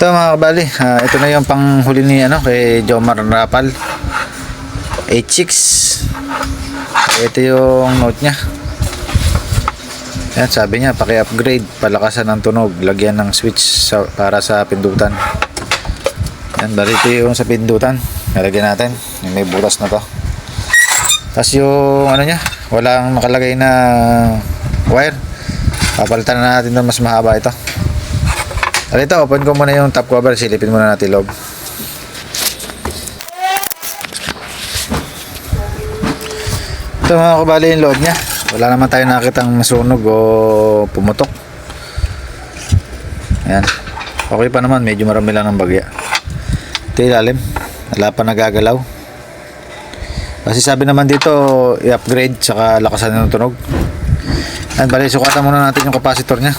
Ito mga kabali, ito na yung panghuli ni kay Jomar Rapal 86. Ito yung note niya. Yan, sabi niya paki-upgrade, palakasan ng tunog, lagyan ng switch para sa pindutan. Yan, bali ito yung sa pindutan. Nalagyan natin, yung may butas na to. Tapos yung niya, walang makalagay na wire. Papalitan na natin doon, mas mahaba ito. Ito, open ko muna yung top cover, silipin muna natin loob. Ito mga kabali yung loob nya. Wala naman tayo nakitang masunog o pumutok. Ayan. Okay pa naman, medyo marami lang ng bagya. Ito ilalim, wala pa nagagalaw. Kasi sabi naman dito, i-upgrade saka lakasan ng tunog. Ayan, bali sukatan muna natin yung capacitor nya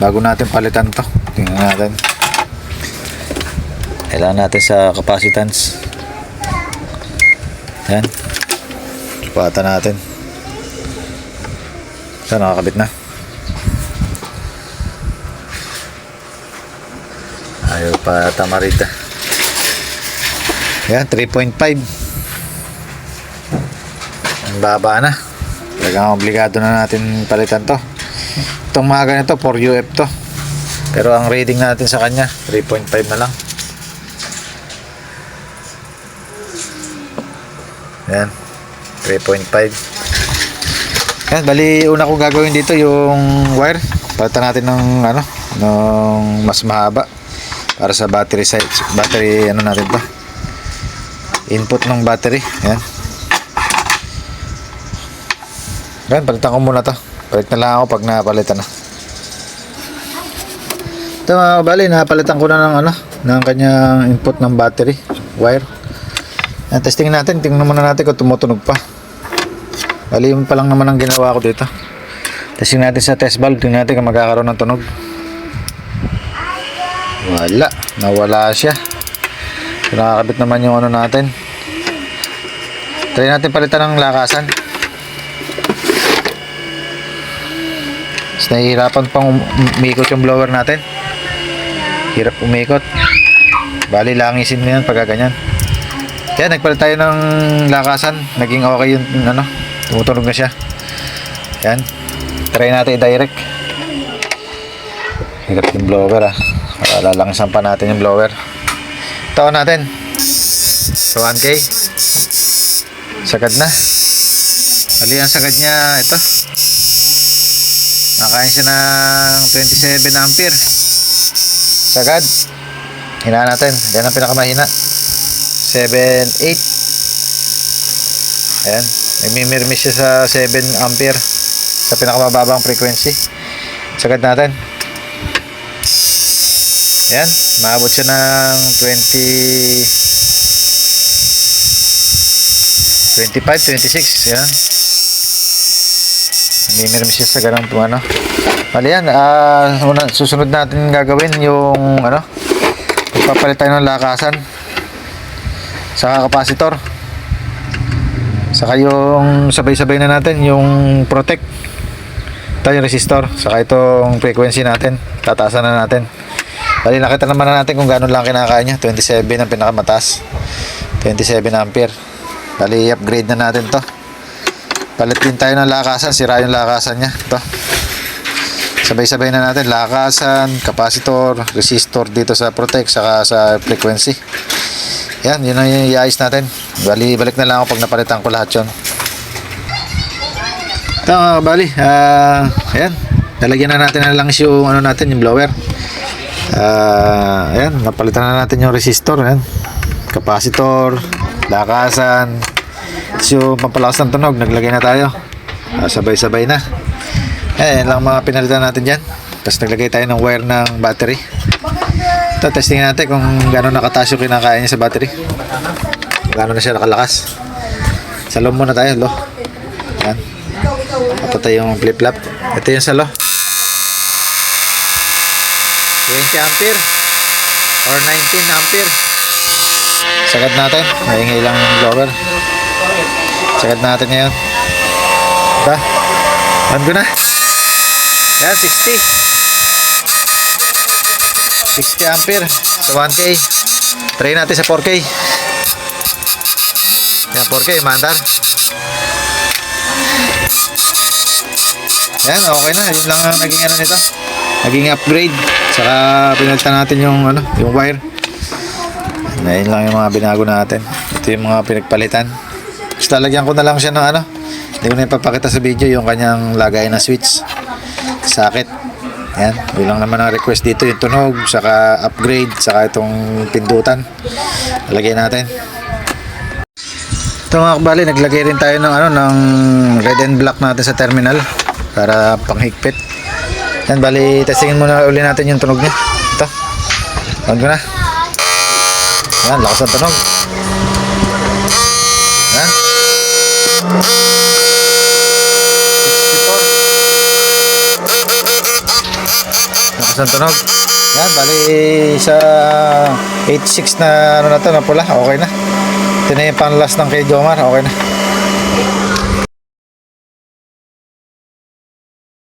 bago natin palitan to. Tingnan natin. Kailangan natin sa capacitance. Ayan. Sukatan natin. So, nakakabit na. Ayaw pa tamarita. Ayan, 3.5. Ang baba na. Talagang obligado na natin palitan to. Itong mga ganito 4UF to. Pero ang rating natin sa kanya 3.5 na lang. Ayan, 3.5. Ayan, bali una kong gagawin dito yung wire. Palitan natin ng ng mas mahaba para sa battery side, battery natin to. Input ng battery. Ayan. Ayan, palitan ko muna to. Palit na lang ako pag napalitan na. Ito mga kabali, napalitan ko na ng kanyang input ng battery wire. Ayan, testingin natin, tingnan muna natin kung tumutunog pa. Bali yun pa lang naman ang ginawa ko dito. Testing natin sa test valve, tingnan natin kung magkakaroon ng tunog. Wala, nawala siya. So, nakakabit naman yung natin. Try natin palitan ng lakasan. Mas nahihirapan pang umikot yung blower natin. Hirap umikot. Bali langisin mo yan pagka ganyan. Kaya nagpalit tayo ng lakasan. Naging okay yung tumutunog na siya. Yan. Try natin i-direct. Hirap yung blower lalangisan pa natin yung blower. Taon natin. So 1K. Sagad na. Bali ang sagad niya ito. Nakain siya ng 27 ampere. Sagad. Hinaan natin. Yan ang pinakamahina. 7, 8. Ayan. Nagmimirmis siya sa 7 ampere. Sa pinakamababang frequency. Sagad natin. Ayan. Maabot siya ng 25, 26. Ayan. Nagmimirmis siya sa ganang Bali yan, susunod natin gagawin yung papalit tayo ng lakasan sa capacitor, saka yung sabay-sabay na natin yung protect, ito yung resistor, saka itong frequency natin, tataasan na natin. Bali nakita naman na natin kung gano'n lang kinakain niya. 27 ang pinakamataas, 27 ampere. Bali upgrade na natin to. Palit din tayo ng lakasan, sira yung lakasan niya ito. Sabay-sabay na natin, lakasan, capacitor, resistor dito sa protect, saka sa frequency. Yan, yun ang i-ayos natin. Balik na lang ako pag napalitan ko lahat yun. Ito mga kabali, ayan, nalagyan na natin na lang yung natin, yung blower. Ayan, napalitan na natin yung resistor, ayan, capacitor, lakasan. Tapos yung pampalakas ng tunog, naglagay na tayo. Sabay-sabay na. Ayan lang mga pinalitan natin dyan. Tapos naglagay tayo ng wire ng battery. Ito, testing natin kung gano'n nakataas yung kinakain niya sa battery. Gano'n na siya nakalakas. Sa low muna tayo, low. Ayan. Tapos yung flip-flop. Ito yung sa low. 20 ampere or 19 ampere. Sagad natin. Maingay lang yung blower. Sagad natin ngayon. Diba? On ko na. Yan, 60. 60 ampere sa 1K. Try natin sa 4K. Yan, 4K, mandar. Yan, okay na. Yun lang ang naging ano nito. Naging upgrade. Saka pinalitan natin yung ano, yung wire. Yun lang yung mga binago natin. Ito yung mga pinagpalitan. Basta lagyan ko na lang siya ng ano. Hindi ko na ipapakita sa video yung kanyang lagay na switch. Sakit. Yan. Yun lang naman ang request dito. Yung tunog, saka upgrade, saka itong pindutan. Lagyan natin. Ito mga kabali, naglagay rin tayo ng ano, ng red and black natin sa terminal para panghigpit. Yan, bali, testingin muna uli natin yung tunog niya. Ito. On ko na. Yan, lakas ng tunog. Yan. 64. Lakas ng tunog. Yan, bali sa 86 na ano na to, na pula. Okay na. Ito na yung pang last ng kay Jomar. Okay na.